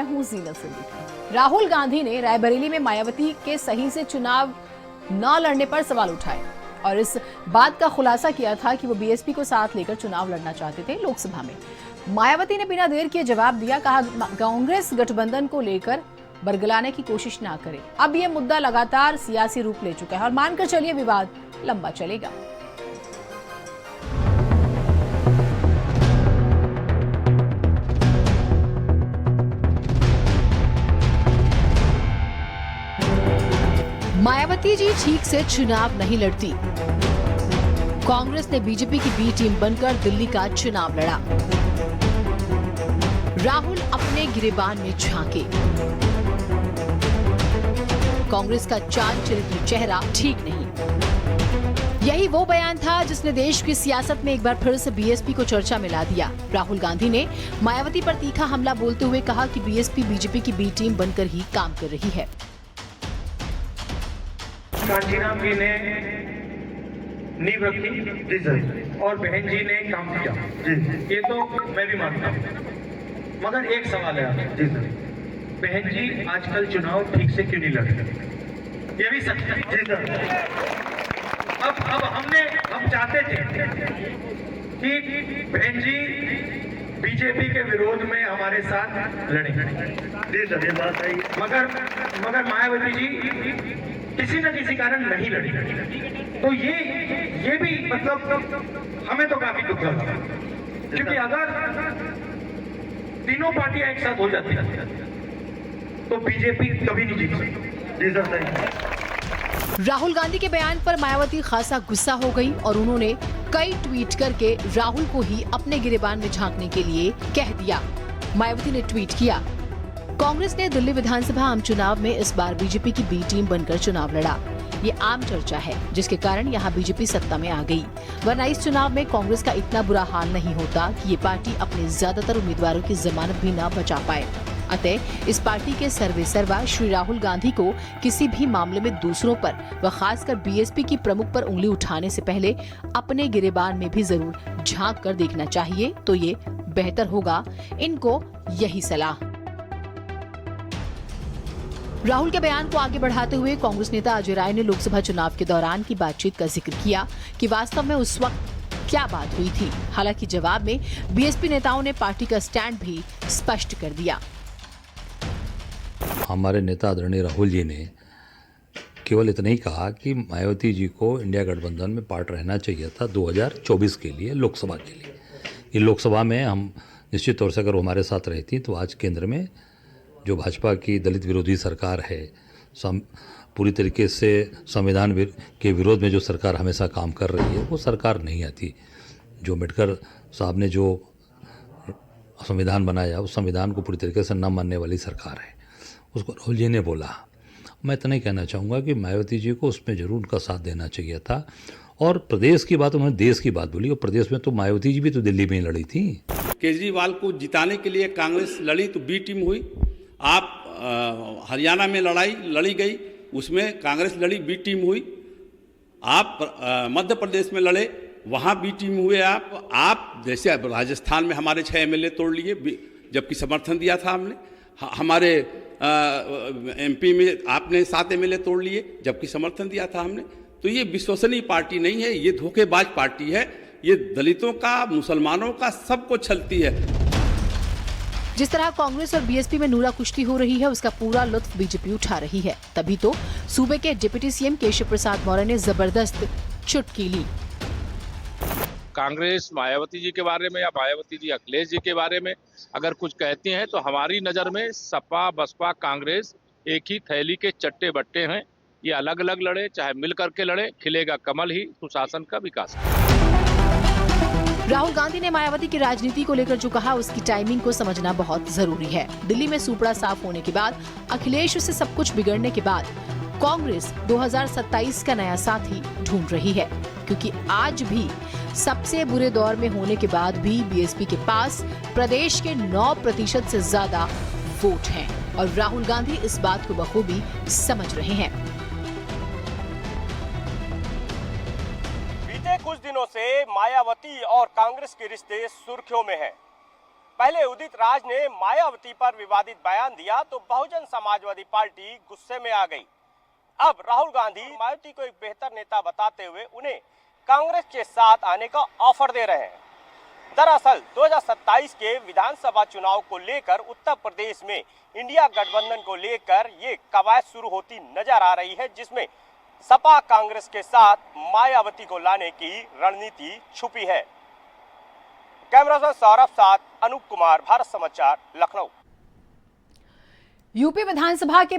हूं जीनत सिद्दीकी। राहुल गांधी ने रायबरेली में मायावती के सही से चुनाव न लड़ने पर सवाल उठाए और इस बात का खुलासा किया था कि वो बीएसपी को साथ लेकर चुनाव लड़ना चाहते थे। लोकसभा में मायावती ने बिना देर किए जवाब दिया, कहा कांग्रेस गठबंधन को लेकर बरगलाने की कोशिश ना करे। अब यह मुद्दा लगातार सियासी रूप ले चुका है और मानकर चलिए विवाद लंबा चलेगा। मायावती जी ठीक से चुनाव नहीं लड़ती। कांग्रेस ने बीजेपी की बी टीम बनकर दिल्ली का चुनाव लड़ा। राहुल अपने गिरेबान में झांके। कांग्रेस का चाल चरित्र चेहरा ठीक नहीं। यही वो बयान था जिसने देश की सियासत में एक बार फिर से बीएसपी को चर्चा में ला दिया। राहुल गांधी ने मायावती पर तीखा हमला बोलते हुए कहा कि बीएसपी बीजेपी की बी टीम बनकर ही काम कर रही है। कांचीराम जी ने नींव रखी जी सर, और बहन जी ने काम किया जी, ये तो मैं भी मानता हूँ। मगर एक सवाल है जी सर, बहन जी आजकल चुनाव ठीक से क्यों नहीं लड़ रहे? ये भी सच है जी सर। अब हम चाहते थे कि बहन जी बीजेपी के विरोध में हमारे साथ लड़े जी सर, ये बात सही है। मगर मायावती जी किसी न किसी कारण नहीं लड़ी, तो ये भी मतलब हमें तो काफी दुख लगा, क्योंकि अगर तीनों पार्टियां एक साथ हो जाती तो बीजेपी कभी नहीं जीत सकती। जी सर सही। राहुल गांधी के बयान पर मायावती खासा गुस्सा हो गई और उन्होंने कई ट्वीट करके राहुल को ही अपने गिरेबान में झांकने के लिए कह दिया। मायावती ने ट्वीट किया, कांग्रेस ने दिल्ली विधानसभा आम चुनाव में इस बार बीजेपी की बी टीम बनकर चुनाव लड़ा। ये आम चर्चा है जिसके कारण यहाँ बीजेपी सत्ता में आ गई, वरना इस चुनाव में कांग्रेस का इतना बुरा हाल नहीं होता कि ये पार्टी अपने ज्यादातर उम्मीदवारों की जमानत भी न बचा पाए। अतः इस पार्टी के सर्वेसर्वा श्री राहुल गांधी को किसी भी मामले में दूसरों पर व खासकर बीएसपी की प्रमुख पर उंगली उठाने से पहले अपने गिरेबान में भी जरूर झांक कर देखना चाहिए, तो ये बेहतर होगा। इनको यही सलाह। राहुल के बयान को आगे बढ़ाते हुए कांग्रेस नेता अजय राय ने लोकसभा चुनाव के दौरान की बातचीत का जिक्र किया कि वास्तव में उस वक्त क्या बात हुई थी। हालांकि जवाब में बीएसपी नेताओं ने पार्टी का स्टैंड भी स्पष्ट कर दिया। हमारे नेता आदरणीय राहुल जी ने केवल इतना ही कहा कि मायावती जी को इंडिया गठबंधन में पार्ट रहना चाहिए था 2024 के लिए, लोकसभा के लिए। ये लोकसभा में हम निश्चित तौर से अगर हमारे साथ रहती तो आज केंद्र में जो भाजपा की दलित विरोधी सरकार है, पूरी तरीके से संविधान के विरोध में जो सरकार हमेशा काम कर रही है, वो सरकार नहीं आती। जो अम्बेडकर साहब ने जो संविधान बनाया, उस संविधान को पूरी तरीके से न मानने वाली सरकार है, उसको राहुल जी ने बोला। मैं इतना ही कहना चाहूँगा कि मायावती जी को उसमें जरूर उनका साथ देना चाहिए था। और प्रदेश की बात, उन्होंने देश की बात बोली, और प्रदेश में तो मायावती जी भी तो दिल्ली में ही लड़ी थी। केजरीवाल को जिताने के लिए कांग्रेस लड़ी तो बी टीम हुई। आप हरियाणा में लड़ाई लड़ी गई, उसमें कांग्रेस लड़ी, बी टीम हुई। आप मध्य प्रदेश में लड़े, वहाँ बी टीम हुए। आप जैसे राजस्थान में हमारे 6 एमएलए तोड़ लिए, जबकि समर्थन दिया था हमने। हमारे एमपी में आपने 7 एमएलए तोड़ लिए, जबकि समर्थन दिया था हमने। तो ये विश्वसनीय पार्टी नहीं है, ये धोखेबाज पार्टी है। ये दलितों का, मुसलमानों का, सबको छलती है। जिस तरह कांग्रेस और बीएसपी में नूरा कुश्ती हो रही है, उसका पूरा लुत्फ बीजेपी उठा रही है। तभी तो सूबे के डिप्टी सीएम केशव प्रसाद मौर्य ने जबरदस्त चुटकी ली। कांग्रेस मायावती जी के बारे में या मायावती जी अखिलेश जी के बारे में अगर कुछ कहती हैं तो हमारी नज़र में सपा, बसपा, कांग्रेस एक ही थैली के चट्टे बट्टे हैं। ये अलग अलग लड़े चाहे मिल करके लड़े, खिलेगा कमल ही, सुशासन का विकास। राहुल गांधी ने मायावती की राजनीति को लेकर जो कहा, उसकी टाइमिंग को समझना बहुत जरूरी है। दिल्ली में सूपड़ा साफ होने के बाद, अखिलेश से सब कुछ बिगड़ने के बाद कांग्रेस 2027 का नया साथी ढूंढ रही है, क्योंकि आज भी सबसे बुरे दौर में होने के बाद भी बीएसपी के पास प्रदेश के 9% से ज्यादा वोट हैं और राहुल गांधी इस बात को बखूबी समझ रहे हैं। बीते कुछ दिनों से मायावती और कांग्रेस के रिश्ते सुर्खियों में हैं। पहले उदित राज ने मायावती पर विवादित बयान दिया तो बहुजन समाजवादी पार्टी गुस्से में आ गई। अब राहुल गांधी मायावती को एक बेहतर नेता बताते हुए उन्हें कांग्रेस के साथ आने का ऑफर दे रहे हैं। दरअसल 2027 के विधानसभा चुनाव को लेकर उत्तर प्रदेश में इंडिया गठबंधन को लेकर ये कवायद शुरू होती नजर आ रही है, जिसमें सपा कांग्रेस के साथ मायावती को लाने की रणनीति छुपी है। कैमरामैन सौरभ साथ अनूप कुमार, भारत समाचार, लखनऊ। यूपी विधानसभा के